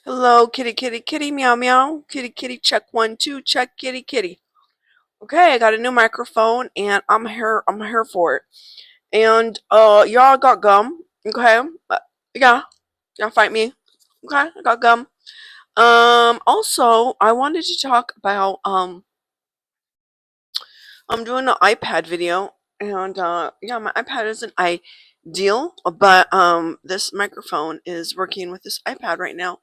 Hello, kitty, kitty, kitty, meow, meow. Kitty, kitty, check one, two, check, kitty, kitty. Okay, I got a new microphone and I'm here. I'm here for it. And y'all got gum. Okay, yeah, y'all fight me. Okay, I got gum. Also, I wanted to talk about I'm doing an iPad video, and yeah, my iPad isn't ideal, but this microphone is working with this iPad right now.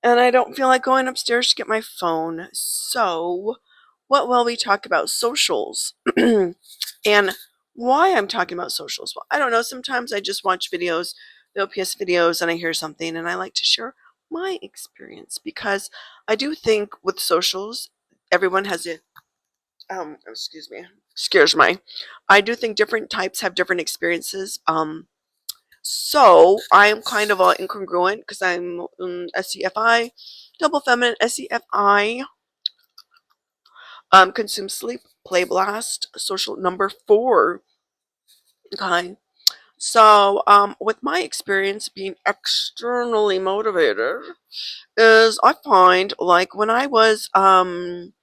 And I don't feel like going upstairs to get my phone. So, what will we talk about? Socials. And why I'm talking about socials? Well, I don't know. Sometimes I just watch videos, the OPS videos, and I hear something, and I like to share my experience because I do think with socials, everyone has it. Excuse me, scares my. I do think different types have different experiences. So I'm kind of incongruent because I'm SCFI, double feminine SCFI, consume sleep, play blast, social number 4. Okay. So with my experience being externally motivated is I find like when I was in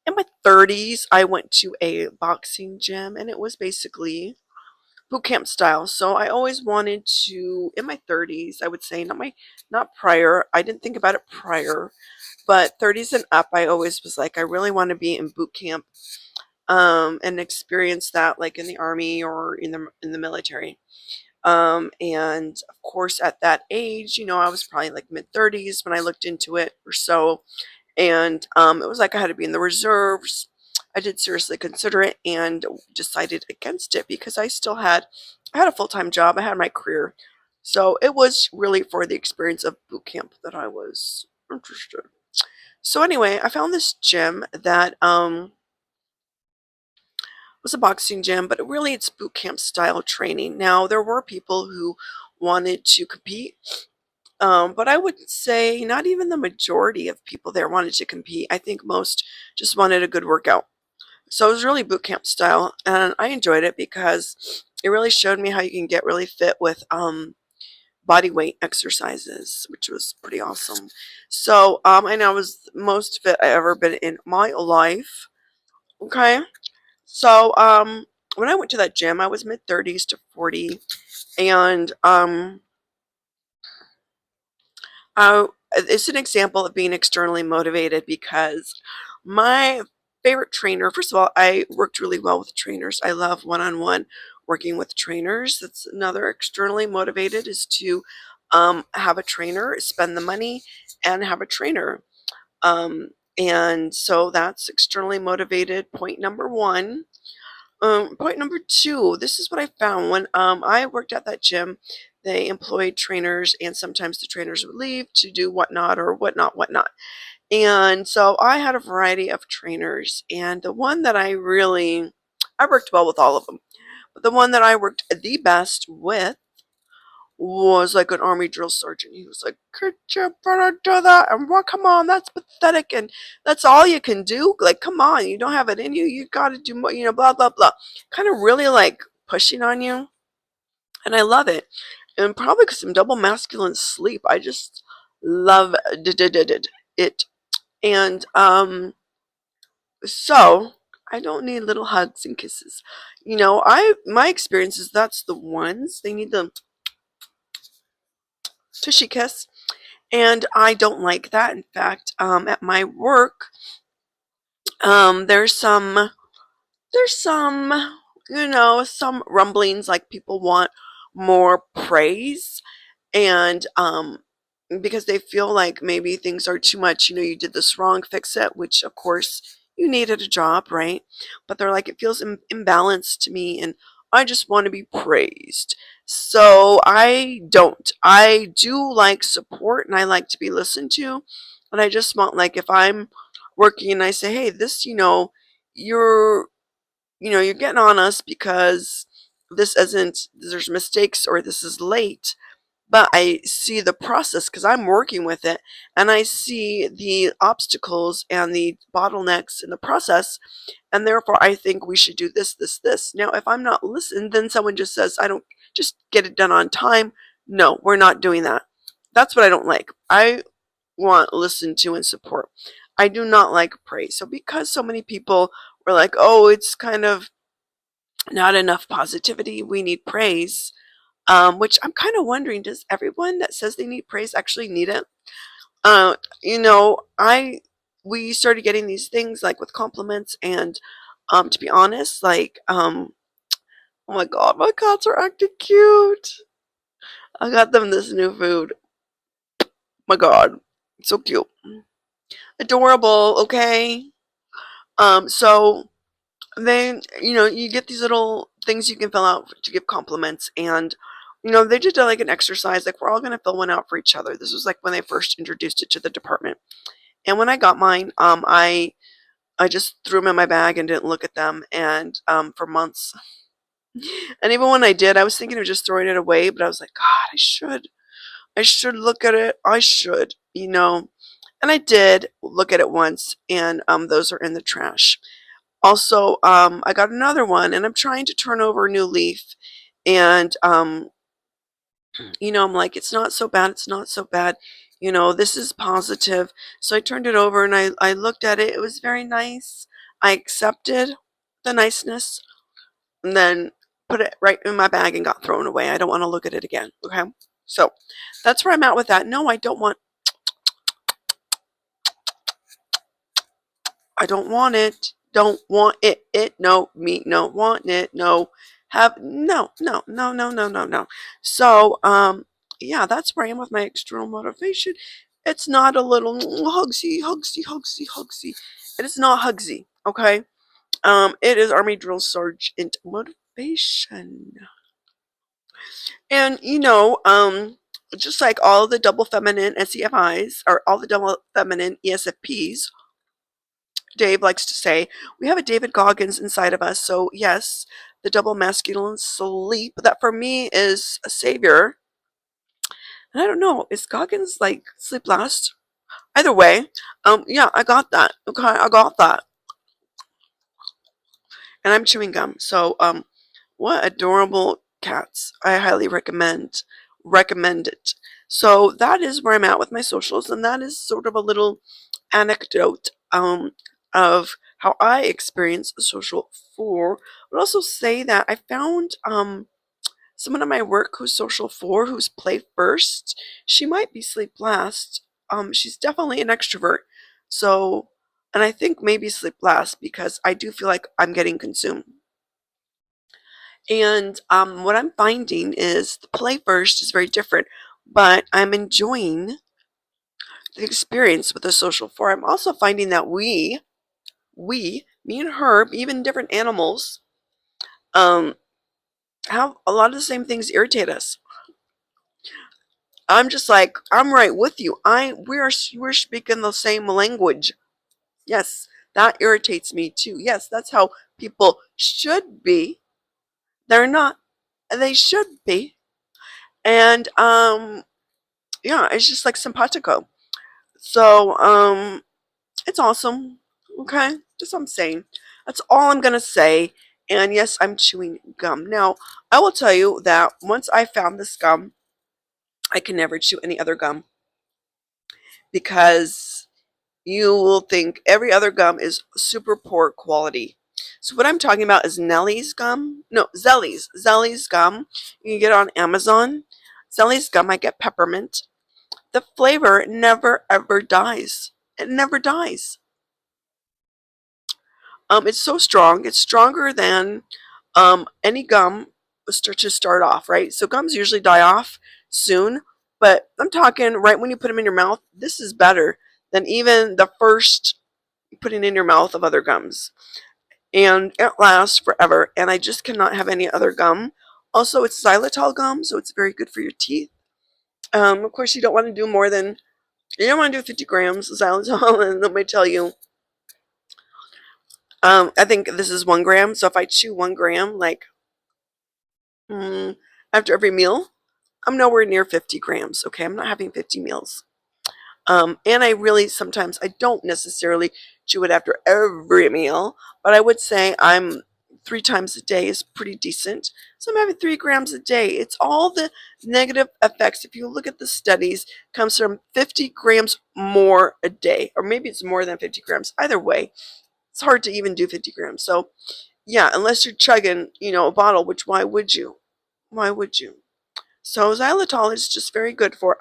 my 30s, I went to a boxing gym and it was basically boot camp style. So I always wanted to, in my 30s, I would say, not prior. I didn't think about it prior, but 30s and up, I always was like, I really want to be in boot camp, and experience that, like in the army or in the military. And of course, at that age, I was probably like mid 30s when I looked into it or so, and it was like I had to be in the reserves. I did seriously consider it and decided against it because I had a full-time job, I had my career, so it was really for the experience of boot camp that I was interested. So anyway, I found this gym that was a boxing gym, but really it's boot camp style training. Now there were people who wanted to compete, but I would say not even the majority of people there wanted to compete. I think most just wanted a good workout. So it was really boot camp style, and I enjoyed it because it really showed me how you can get really fit with body weight exercises, which was pretty awesome. So I know I was the most fit I ever been in my life. Okay, so when I went to that gym, I was mid 30s to 40, and it's an example of being externally motivated because my favorite trainer, first of all, I worked really well with trainers. I love one-on-one working with trainers. That's another externally motivated is to have a trainer, spend the money, and have a trainer. Um, and so that's externally motivated. Point number one. Point number two, this is what I found when I worked at that gym. They employed trainers, and sometimes the trainers would leave to do whatnot or whatnot, whatnot. And so I had a variety of trainers, and I worked well with all of them, but the one that I worked the best with was like an army drill sergeant. He was like, "Could you better do that?" And what? Come on, that's pathetic, and that's all you can do. Like, come on, you don't have it in you. You got to do more. Blah blah blah. Kind of really like pushing on you, and I love it. And probably because I'm double masculine sleep, I just love it. And so I don't need little hugs and kisses. I my experience is that's the ones they need the tushy kiss. And I don't like that. In fact, at my work, um, there's some there's some rumblings like people want more praise, and because they feel like maybe things are too much. You did this wrong, fix it. Which of course you needed a job, right? But they're like it feels imbalanced to me, and I just want to be praised. So I don't. I do like support and I like to be listened to. And I just want, like, if I'm working and I say, hey, this, you're, you're getting on us because there's mistakes or this is late, but I see the process because I'm working with it, and I see the obstacles and the bottlenecks in the process, and therefore I think we should do this, this, this. Now, if I'm not listening, then someone just says, I don't just get it done on time. No, we're not doing that. That's what I don't like. want, listen to, and support. I do not like praise. So because so many people were like, oh, it's kind of not enough positivity, we need praise. Which I'm kind of wondering, does everyone that says they need praise actually need it? You know, we started getting these things like with compliments, and to be honest, like oh my god, my cats are acting cute. I got them this new food. My god, it's so cute, adorable. Okay, so then you get these little things you can fill out to give compliments, and they did like an exercise, like we're all gonna fill one out for each other. This was like when they first introduced it to the department, and when I got mine, I just threw them in my bag and didn't look at them, and for months. And even when I did, I was thinking of just throwing it away, but I was like, God, I should look at it. I should. And I did look at it once, and those are in the trash. Also, I got another one, and I'm trying to turn over a new leaf, and I'm like, it's not so bad. It's not so bad. This is positive. So I turned it over, and I looked at it. It was very nice. I accepted the niceness, and then put it right in my bag and got thrown away. I don't want to look at it again. Okay. So that's where I'm at with that. No, I don't want it. Don't want it. No, me, no, want it. No, no. So, yeah, that's where I am with my external motivation. It's not a little hugsy. It is not hugsy. Okay. It is Army Drill Sergeant motivation. And just like all the double feminine SEFIs or all the double feminine ESFPs, Dave likes to say, we have a David Goggins inside of us. So yes, the double masculine sleep, that for me is a savior. And I don't know, is Goggins like sleep last? Either way, yeah, I got that. Okay, I got that. And I'm chewing gum. So what adorable cats. I highly recommend it. So that is where I'm at with my socials, and that is sort of a little anecdote of how I experience social 4. I would also say that I found someone at my work who's social 4, who's play first. She might be sleep last. She's definitely an extrovert. So, and I think maybe sleep last because I do feel like I'm getting consumed. And what I'm finding is the play first is very different, but I'm enjoying the experience with the social 4. I'm also finding that me and her, even different animals, um, have a lot of the same things irritate us. I'm just like, I'm right with you. We're speaking the same language. Yes, that irritates me too. Yes, that's how people should be. They're not. They should be. And yeah, it's just like simpatico. So it's awesome. Okay, just what I'm saying. That's all I'm gonna say. And yes, I'm chewing gum. Now, I will tell you that once I found this gum, I can never chew any other gum because you will think every other gum is super poor quality. So what I'm talking about is Nellie's gum. No, Zelly's. Zelly's gum. You can get it on Amazon. Zelly's gum, I get peppermint. The flavor never ever dies. It never dies. It's so strong. It's stronger than any gum to start off, right? So gums usually die off soon, but I'm talking right when you put them in your mouth. This is better than even the first putting in your mouth of other gums, and it lasts forever. And I just cannot have any other gum. Also, it's xylitol gum, so it's very good for your teeth. Of course, you don't want to do 50 grams of xylitol, and let me tell you, I think this is 1 gram. So if I chew 1 gram, like mm, after every meal, I'm nowhere near 50 grams. Okay, I'm not having 50 meals. And I really sometimes I don't necessarily chew it after every meal, but I would say I'm 3 times a day is pretty decent. So I'm having 3 grams a day. It's all the negative effects. If you look at the studies, comes from 50 grams more a day, or maybe it's more than 50 grams. Either way, it's hard to even do 50 grams. So yeah, unless you're chugging, a bottle, which why would you? Why would you? So xylitol is just very good for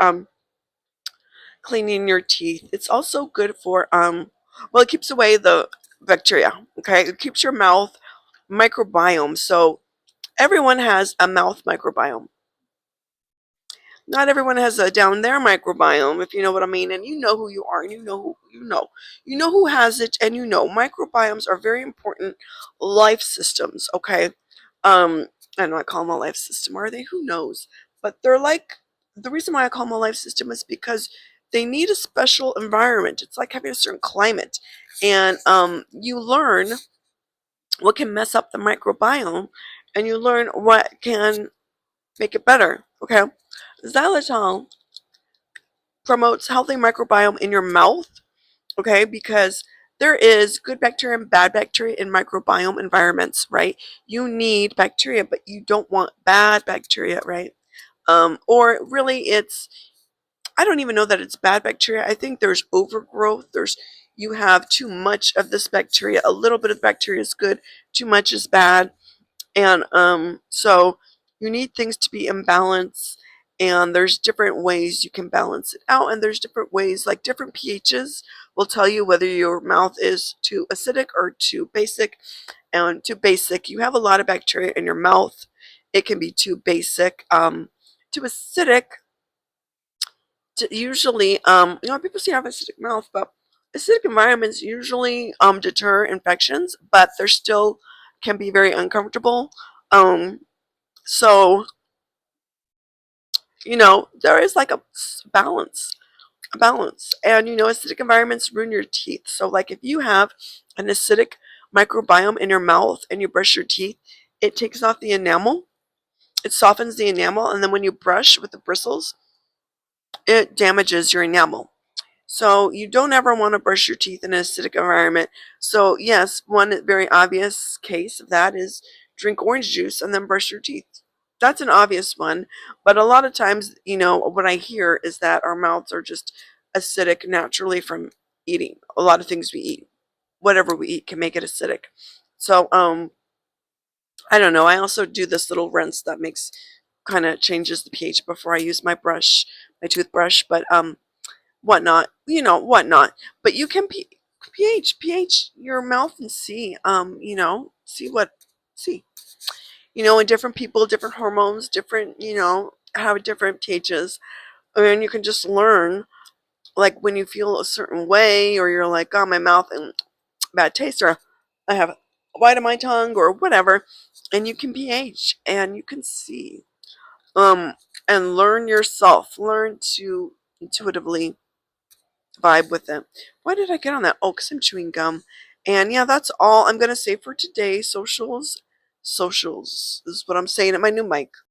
cleaning your teeth. It's also good for well, it keeps away the bacteria. Okay, it keeps your mouth microbiome. So everyone has a mouth microbiome. Not everyone has a down there microbiome, if you know what I mean. And you know who you are, and you know who you know. You know who has it, and you know microbiomes are very important life systems. Okay, I know I call them a life system. Are they? Who knows? But they're like, the reason why I call them a life system is because they need a special environment. It's like having a certain climate, and you learn what can mess up the microbiome, and you learn what can make it better. Okay, xylitol promotes healthy microbiome in your mouth. Okay, because there is good bacteria and bad bacteria in microbiome environments, right? You need bacteria, but you don't want bad bacteria, right? Or really, I don't even know that it's bad bacteria. I think there's overgrowth. You have too much of this bacteria. A little bit of bacteria is good. Too much is bad. And so you need things to be in balance, and there's different ways you can balance it out, and there's different ways, like different pHs will tell you whether your mouth is too acidic or too basic. And too basic, you have a lot of bacteria in your mouth. It can be too basic. Too acidic, usually, people say I have acidic mouth, but acidic environments usually deter infections, but they're still can be very uncomfortable. Um, so, there is like a balance. And, acidic environments ruin your teeth. So, like, if you have an acidic microbiome in your mouth and you brush your teeth, it takes off the enamel, it softens the enamel, and then when you brush with the bristles, it damages your enamel. So you don't ever want to brush your teeth in an acidic environment. So yes, one very obvious case of that is drink orange juice and then brush your teeth. That's an obvious one. But a lot of times, what I hear is that our mouths are just acidic naturally from eating. A lot of things we eat, whatever we eat can make it acidic. So I don't know. I also do this little rinse that makes kind of changes the pH before I use my toothbrush. But whatnot, whatnot. But you can pH your mouth and see, see, and different people, different hormones, different, have different pHs. And you can just learn, like when you feel a certain way, or you're like, oh, my mouth and bad taste, or I have white on my tongue, or whatever, and you can pH and you can see, um, and learn yourself, learn to intuitively vibe with it. Why did I get on that? Oh, because I'm chewing gum. And yeah, that's all I'm going to say for today. Socials. Socials is what I'm saying at my new mic.